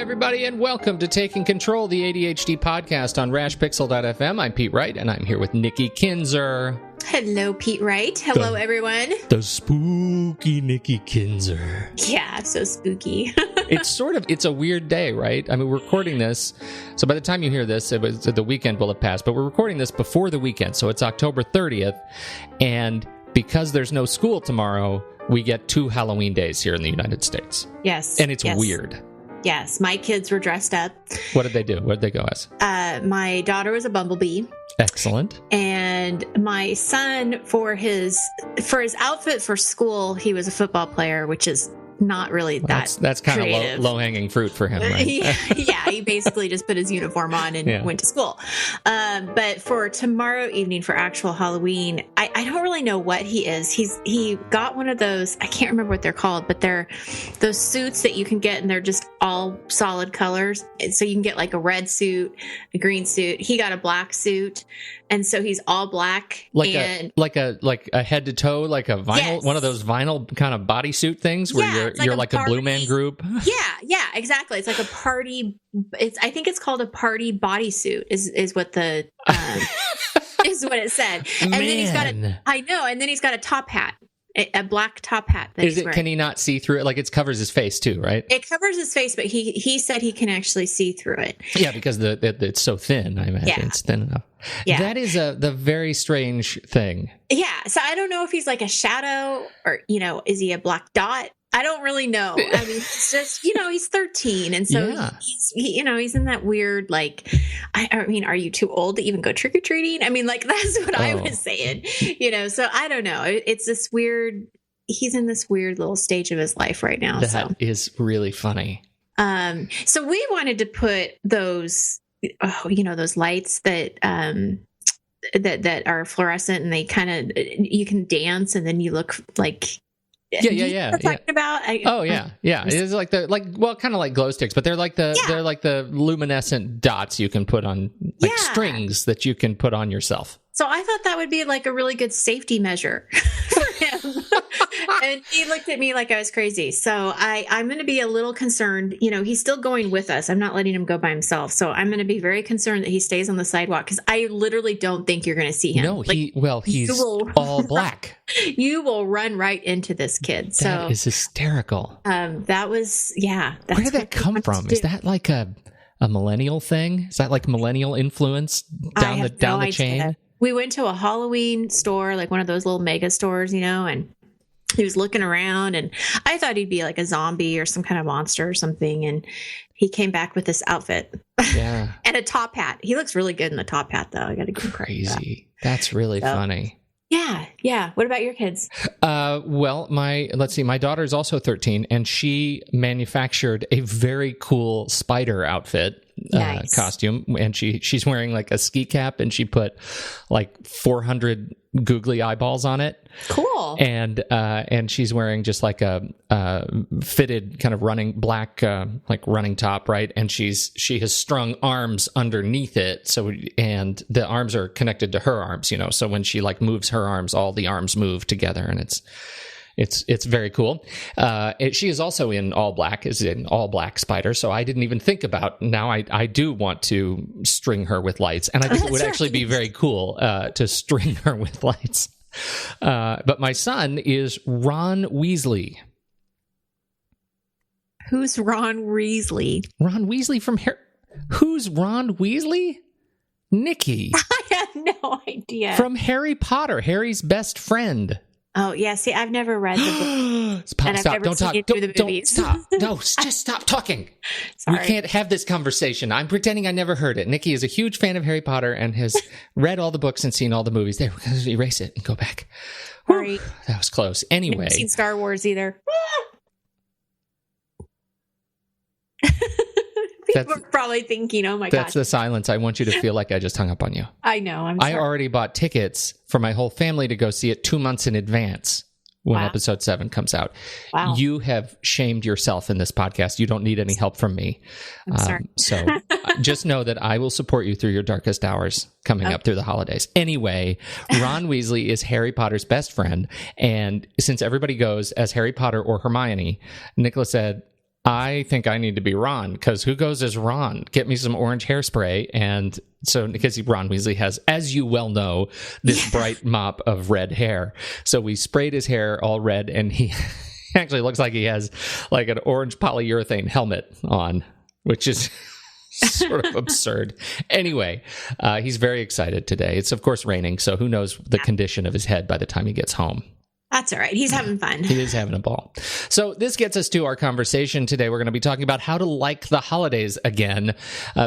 everybody, and welcome to Taking Control, the ADHD podcast on rashpixel.fm. I'm Pete Wright, and I'm here with Nikki Kinzer. Hello, Pete Wright. Hello, everyone. The spooky Nikki Kinzer. Yeah, so spooky. It's a weird day, right? I mean, we're recording this, so by the time you hear this, the weekend will have passed, but we're recording this before the weekend, so it's October 30th, and because there's no school tomorrow, we get 2 Halloween days here in the United States. Yes. And it's weird. Yes, my kids were dressed up. What did they do? What did they go as? My daughter was a bumblebee. Excellent. And my son, for his outfit for school, he was a football player, which is not really that's kind of low-hanging fruit for him, right? Yeah, he basically just put his uniform on and went to school. But for tomorrow evening, for actual Halloween, I don't really know what he is. He got one of those, I can't remember what they're called, but they're those suits that you can get, and they're just all solid colors. And so you can get like a red suit, a green suit. He got a black suit. And so he's all black, like a head to toe, like a vinyl, one of those vinyl kind of bodysuit things where you're like a Blue Man Group. Yeah, exactly. It's like a party. I think it's called a party bodysuit. Is what the is what it said. And then he's got and then he's got a top hat. A black top hat. Can he not see through it? Like it covers his face too, right? It covers his face, but he said he can actually see through it. Yeah, because it's so thin. I imagine it's thin enough. Yeah, that is the very strange thing. Yeah, so I don't know if he's like a shadow or is he a black dot? I don't really know. I mean, it's just, he's 13. And so he's in that weird, like, I mean, are you too old to even go trick or treating? I mean, like, that's what I was saying, so I don't know. It's this weird, he's in this weird little stage of his life right now. That is really funny. So we wanted to put those, those lights that are fluorescent, and they kind of, you can dance and then you look like, yeah. Talking about? It's kind of like glow sticks, but they're like the luminescent dots you can put on, like strings that you can put on yourself. So I thought that would be like a really good safety measure for him. And he looked at me like I was crazy. So I'm going to be a little concerned. He's still going with us. I'm not letting him go by himself. So I'm going to be very concerned that he stays on the sidewalk, because I literally don't think you're going to see him. No, he's all black. You will run right into this kid. That is hysterical. That was, Where did that come from? Is that like a millennial thing? Is that like millennial influence down the chain? We went to a Halloween store, like one of those little mega stores, and he was looking around, and I thought he'd be like a zombie or some kind of monster or something. And he came back with this outfit. Yeah. And a top hat. He looks really good in the top hat, though. I got to give him crazy. That's really funny. Yeah. What about your kids? My daughter's also 13, and she manufactured a very cool spider outfit. Costume, and she's wearing like a ski cap, and she put like 400 googly eyeballs on it. Cool. And she's wearing just like a fitted kind of running black like running top, right? And she has strung arms underneath it, and the arms are connected to her arms, so when she like moves her arms, all the arms move together, and it's very cool. She is also in all black, is an all black spider. So I didn't even think about, now I do want to string her with lights. And I think it would actually be very cool to string her with lights. But my son is Ron Weasley. Who's Ron Weasley? Ron Weasley from Who's Ron Weasley? Nikki. I have no idea. From Harry Potter, Harry's best friend. Oh, yeah. See, I've never read the book. Stop, don't talk. Don't stop. No, just stop talking. Sorry. We can't have this conversation. I'm pretending I never heard it. Nikki is a huge fan of Harry Potter and has read all the books and seen all the movies. There, we're going to erase it and go back. Sorry. That was close. Anyway. I haven't seen Star Wars either. People are probably thinking, oh my God. That's the silence. I want you to feel like I just hung up on you. I know. I already bought tickets for my whole family to go see it 2 months in advance when episode 7 comes out. Wow. You have shamed yourself in this podcast. You don't need any help from me. I'm sorry. So just know that I will support you through your darkest hours coming up through the holidays. Anyway, Ron Weasley is Harry Potter's best friend. And since everybody goes as Harry Potter or Hermione, Nicholas said, I think I need to be Ron, because who goes as Ron? Get me some orange hairspray. And so, because Ron Weasley has, as you well know, this bright mop of red hair. So we sprayed his hair all red, and he actually looks like he has like an orange polyurethane helmet on, which is sort of absurd. Anyway, he's very excited today. It's, of course, raining, so who knows the condition of his head by the time he gets home. That's all right. He's having fun. He is having a ball. So this gets us to our conversation today. We're going to be talking about how to like the holidays again,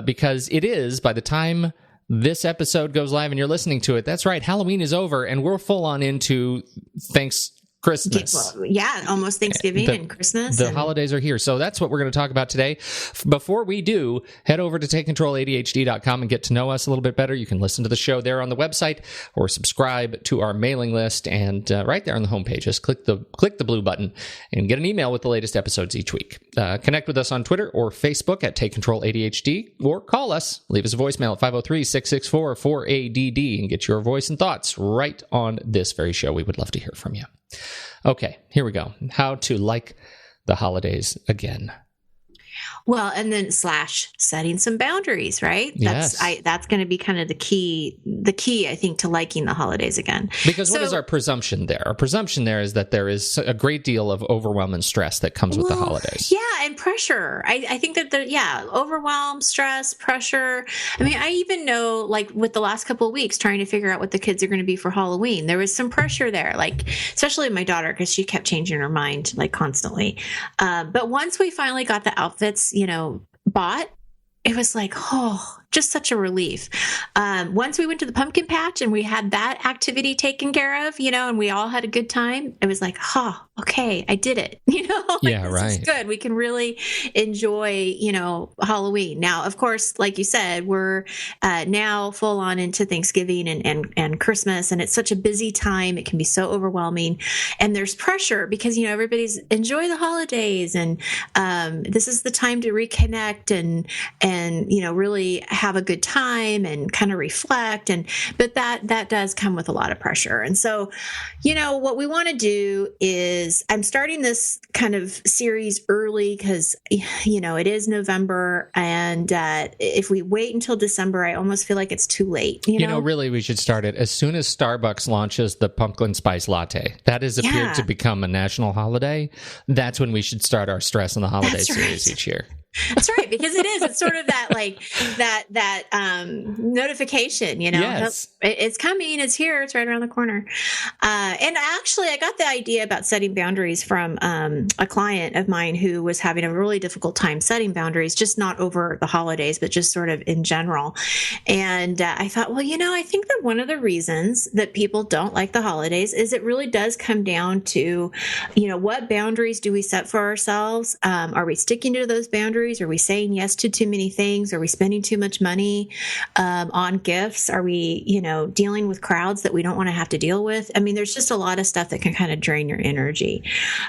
because it is, by the time this episode goes live and you're listening to it, that's right, Halloween is over, and we're full on into Christmas. Yeah, almost Thanksgiving and Christmas. The holidays are here. So that's what we're going to talk about today. Before we do, head over to takecontroladhd.com and get to know us a little bit better. You can listen to the show there on the website or subscribe to our mailing list. And right there on the homepage, just click the blue button and get an email with the latest episodes each week. Connect with us on Twitter or Facebook at Take Control ADHD, or call us. Leave us a voicemail at 503-664-4ADD and get your voice and thoughts right on this very show. We would love to hear from you. Okay, here we go. How to like the holidays again. Well, and then / setting some boundaries, right? Yes. That's going to be kind of the key, I think, to liking the holidays again. Because what is our presumption there? Our presumption there is that there is a great deal of overwhelm and stress that comes with the holidays. Yeah, and pressure. I think that overwhelm, stress, pressure. I mean, I even know, like, with the last couple of weeks trying to figure out what the kids are going to be for Halloween, there was some pressure there, like, especially my daughter, because she kept changing her mind, like, constantly. But once we finally got the outfits, bought, it was like, just such a relief. Once we went to the pumpkin patch and we had that activity taken care of, and we all had a good time, it was like, okay, I did it. Yeah, right. This is good. We can really enjoy, Halloween. Now, of course, like you said, we're now full on into Thanksgiving and Christmas, and it's such a busy time. It can be so overwhelming, and there's pressure because, everybody's enjoy the holidays, and this is the time to reconnect and really have a good time and kind of reflect. But that does come with a lot of pressure. And so, what we want to do is, I'm starting this kind of series early because, it is November. And if we wait until December, I almost feel like it's too late. Really, we should start it as soon as Starbucks launches the pumpkin spice latte. That has appeared to become a national holiday. That's when we should start our stress in the holiday series each year. That's right, because it is. It's sort of that notification, Yes. It's coming, it's here, it's right around the corner. And actually, I got the idea about setting boundaries from a client of mine who was having a really difficult time setting boundaries, just not over the holidays, but just sort of in general. And I thought, I think that one of the reasons that people don't like the holidays is it really does come down to, what boundaries do we set for ourselves? Are we sticking to those boundaries? Are we saying yes to too many things? Are we spending too much money on gifts? Are we, dealing with crowds that we don't want to have to deal with? I mean, there's just a lot of stuff that can kind of drain your energy.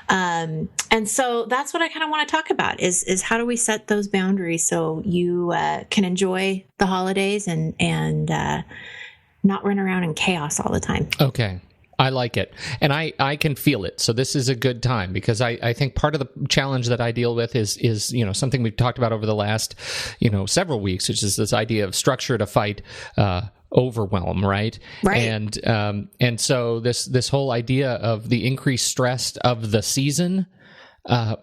And so that's what I kind of want to talk about is how do we set those boundaries so you can enjoy the holidays and not run around in chaos all the time. Okay. I like it. And I can feel it. So this is a good time because I think part of the challenge that I deal with is something we've talked about over the last, several weeks, which is this idea of structure to fight overwhelm, right? Right. And so this whole idea of the increased stress of the season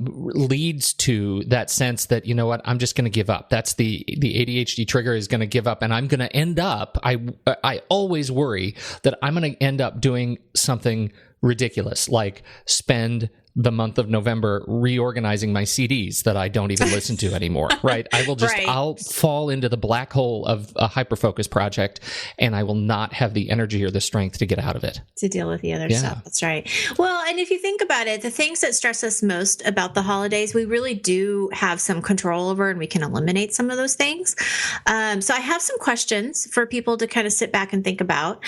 leads to that sense that, I'm just going to give up. That's the ADHD trigger is going to give up, and I'm going to end up, I always worry that I'm going to end up doing something ridiculous, like spend the month of November reorganizing my CDs that I don't even listen to anymore, right? I will just, I'll fall into the black hole of a hyperfocus project, and I will not have the energy or the strength to get out of it. To deal with the other stuff. That's right. Well, and if you think about it, the things that stress us most about the holidays, we really do have some control over, and we can eliminate some of those things. So I have some questions for people to kind of sit back and think about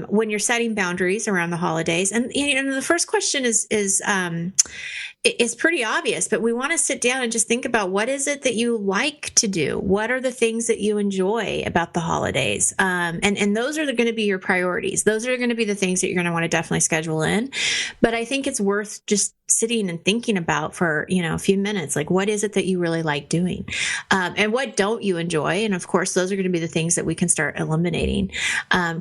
when you're setting boundaries around the holidays. And the first question is it's pretty obvious, but we want to sit down and just think about what is it that you like to do? What are the things that you enjoy about the holidays? And those are going to be your priorities. Those are going to be the things that you're going to want to definitely schedule in. But I think it's worth just sitting and thinking about for, a few minutes, like, what is it that you really like doing? And what don't you enjoy? And of course, those are going to be the things that we can start eliminating.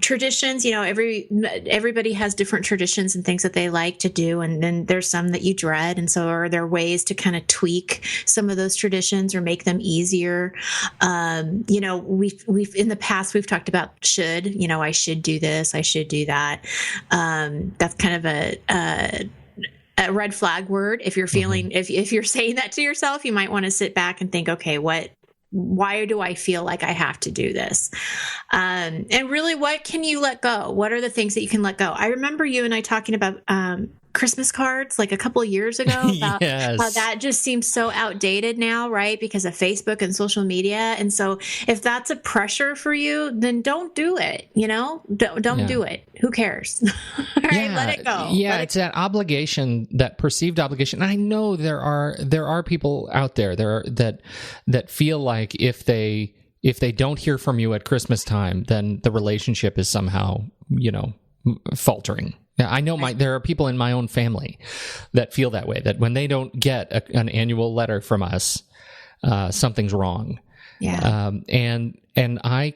Traditions, everybody has different traditions and things that they like to do. And then there's some that you dread. And so are there ways to kind of tweak some of those traditions or make them easier? We've in the past, we've talked about should, I should do this, I should do that. That's kind of a red flag word. If you're feeling, if you're saying that to yourself, you might want to sit back and think, okay, why do I feel like I have to do this? And really, what can you let go? What are the things that you can let go? I remember you and I talking about, Christmas cards like a couple of years ago about how that just seems so outdated now, right? Because of Facebook and social media. And so if that's a pressure for you, then don't do it, don't do it. Who cares? Right? Let it go. Yeah. It's that obligation, that perceived obligation. I know there are people out there that feel like if they don't hear from you at Christmas time, then the relationship is somehow, faltering. Now, I know there are people in my own family that feel that way, that when they don't get an annual letter from us, something's wrong. Yeah. And I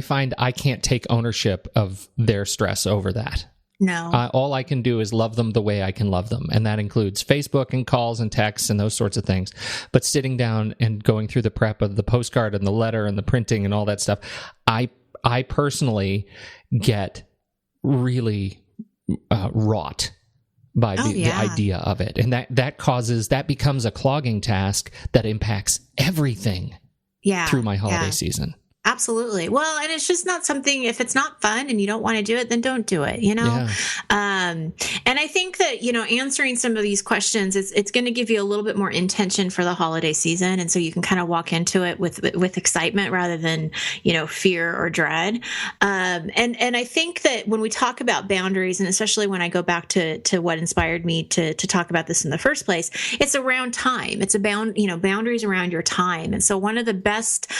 find I can't take ownership of their stress over that. No. All I can do is love them the way I can love them. And that includes Facebook and calls and texts and those sorts of things. But sitting down and going through the prep of the postcard and the letter and the printing and all that stuff, I personally get really wrought by the idea of it. And that becomes a clogging task that impacts everything through my holiday season. Absolutely. Well, and it's just not something, if it's not fun and you don't want to do it, then don't do it, Yeah. And I think that, answering some of these questions, it's going to give you a little bit more intention for the holiday season. And so you can kind of walk into it with excitement rather than, fear or dread. And I think that when we talk about boundaries, and especially when I go back to what inspired me to talk about this in the first place, it's around time. It's boundaries around your time. And so one of the best,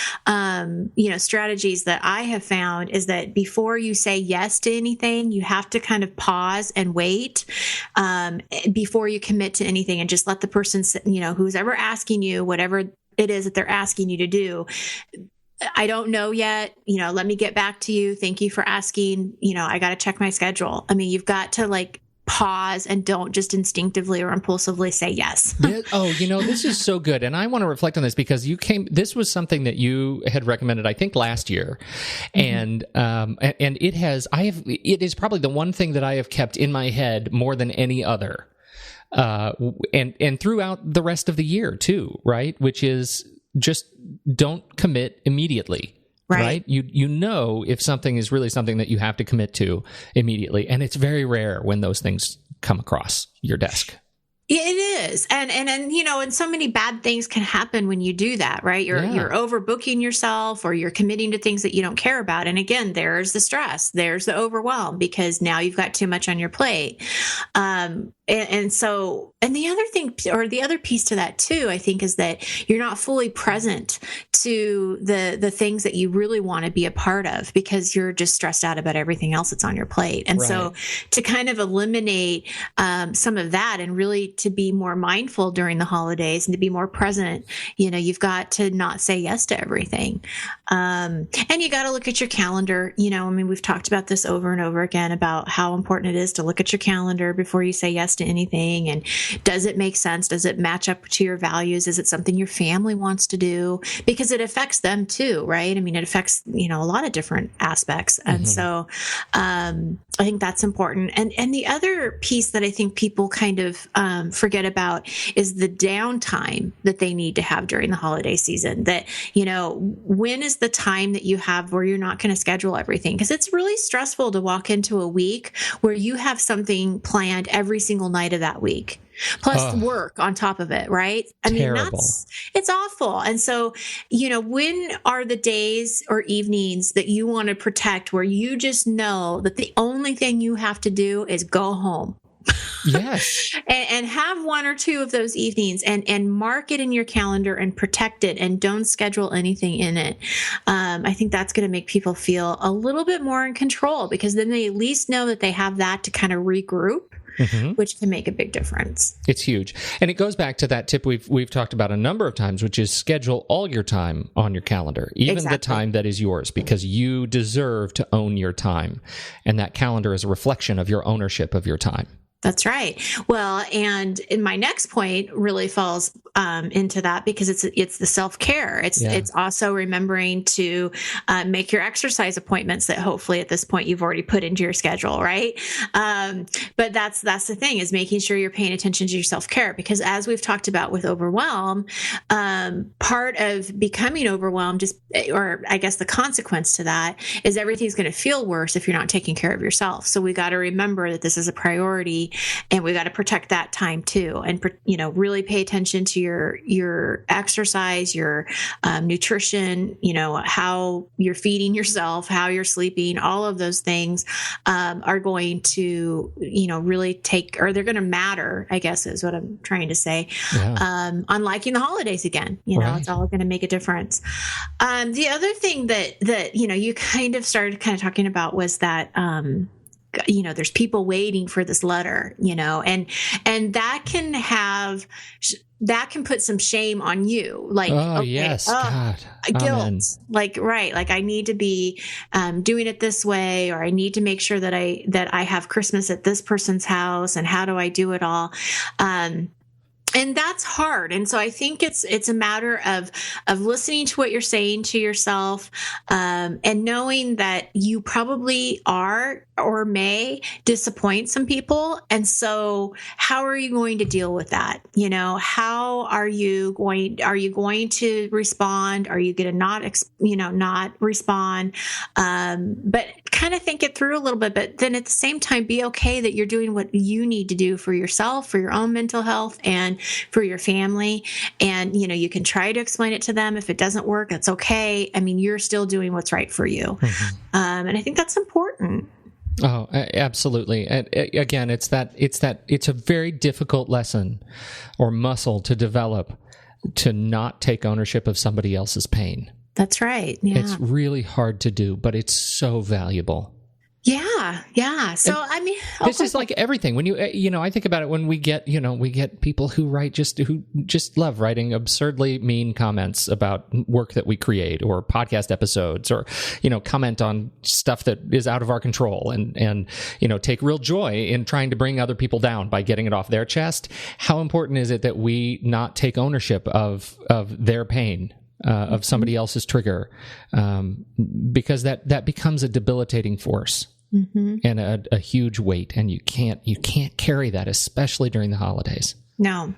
strategies that I have found is that before you say yes to anything, you have to kind of pause and wait before you commit to anything, and just let the person, who's ever asking you, whatever it is that they're asking you to do. I don't know yet, let me get back to you. Thank you for asking. I got to check my schedule. I mean, you've got to pause and don't just instinctively or impulsively say yes. This is so good. And I want to reflect on this because this was something that you had recommended, I think, last year. And it is probably the one thing that I have kept in my head more than any other. And throughout the rest of the year too, right? Which is just don't commit immediately. Right? You know if something is really something that you have to commit to immediately. And it's very rare when those things come across your desk. It is. And so many bad things can happen when you do that, right? You're overbooking yourself, or you're committing to things that you don't care about. And again, there's the stress, there's the overwhelm, because now you've got too much on your plate. And the other thing, or the other piece to that too, I think, is that you're not fully present to the things that you really want to be a part of, because you're just stressed out about everything else that's on your plate. And so to kind of eliminate some of that, and really to be more mindful during the holidays and to be more present, you've got to not say yes to everything. And you got to look at your calendar. We've talked about this over and over again about how important it is to look at your calendar before you say yes to anything. And does it make sense? Does it match up to your values? Is it something your family wants to do? Because it affects them too, right? It affects, a lot of different aspects. And so, I think that's important. And the other piece that I think people kind of, forget about is the downtime that they need to have during the holiday season. That, when is the time that you have where you're not going to schedule everything? Because it's really stressful to walk into a week where you have something planned every single night of that week, plus work on top of it, right? Terrible. It's awful. And so, when are the days or evenings that you want to protect where you just know that the only thing you have to do is go home? Yes. and have one or two of those evenings and mark it in your calendar and protect it, and don't schedule anything in it. I think that's going to make people feel a little bit more in control, because then they at least know that they have that to kind of regroup which can make a big difference. It's huge. And it goes back to that tip we've talked about a number of times, which is schedule all your time on your calendar, even the time that is yours, because you deserve to own your time. And that calendar is a reflection of your ownership of your time. That's right. Well, and in my next point really falls into that, because it's the self-care. It's also remembering to make your exercise appointments that hopefully at this point you've already put into your schedule, right? But that's the thing, is making sure you're paying attention to your self-care, because as we've talked about with overwhelm, part of becoming overwhelmed, or I guess the consequence to that, is everything's going to feel worse if you're not taking care of yourself. So we got to remember that this is a priority. And we got to protect that time too, and really pay attention to your exercise, your nutrition, how you're feeding yourself, how you're sleeping. All of those things are going to really they're going to matter, I guess is what I'm trying to say. On liking the holidays again, it's all going to make a difference. The other thing that you kind of started talking about was that there's people waiting for this letter, and that can put some shame on you. Like, God. Guilt. Amen. Like I need to be doing it this way, or I need to make sure that I have Christmas at this person's house, and how do I do it all? And that's hard. And so I think it's a matter of listening to what you're saying to yourself, and knowing that you probably are or may disappoint some people. And so how are you going to deal with that? How are you going to respond? Are you going to not respond? But kind of think it through a little bit, but then at the same time, be okay that you're doing what you need to do for yourself, for your own mental health, and for your family. And, you can try to explain it to them. If it doesn't work, that's okay. I mean, you're still doing what's right for you. And I think that's important. Oh, absolutely. And again, it's a very difficult lesson or muscle to develop, to not take ownership of somebody else's pain. That's right. Yeah. It's really hard to do, but it's so valuable. Yeah. So, this is like everything. When I think about it, when we get people who just love writing absurdly mean comments about work that we create, or podcast episodes, or, comment on stuff that is out of our control, and take real joy in trying to bring other people down by getting it off their chest. How important is it that we not take ownership of their pain? Of somebody else's trigger, because that becomes a debilitating force. And a huge weight, and you can't carry that, especially during the holidays. No,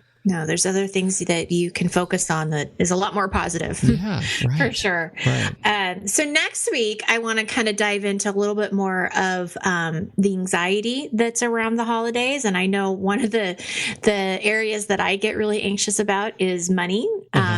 there's other things that you can focus on that is a lot more positive. Yeah, right. For sure. Right. So next week, I want to kind of dive into a little bit more of the anxiety that's around the holidays. And I know one of the areas that I get really anxious about is money.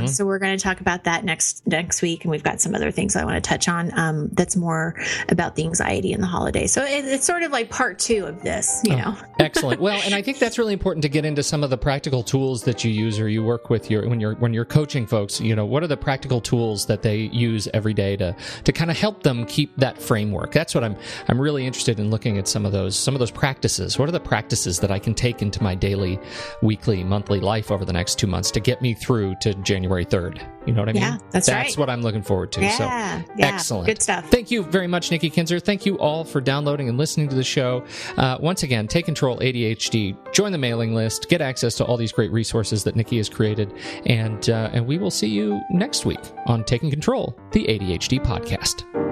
So we're going to talk about that next week. And we've got some other things I want to touch on that's more about the anxiety in the holidays. So it's sort of like part 2 of this, know. Excellent. Well, and I think that's really important to get into some of the practical tools that you use, or you work with when you're coaching folks. What are the practical tools that they use every day to kind of help them keep that framework? That's what I'm really interested in, looking at some of those practices. What are the practices that I can take into my daily, weekly, monthly life over the next 2 months to get me through to January 3rd? You know what I mean? Yeah, that's right. That's what I'm looking forward to. Yeah, excellent. Good stuff. Thank you very much, Nikki Kinzer. Thank you all for downloading and listening to the show. Once again, Take Control ADHD. Join the mailing list. Get access to all these great resources that Nikki has created. And we will see you next week on Taking Control, the ADHD podcast.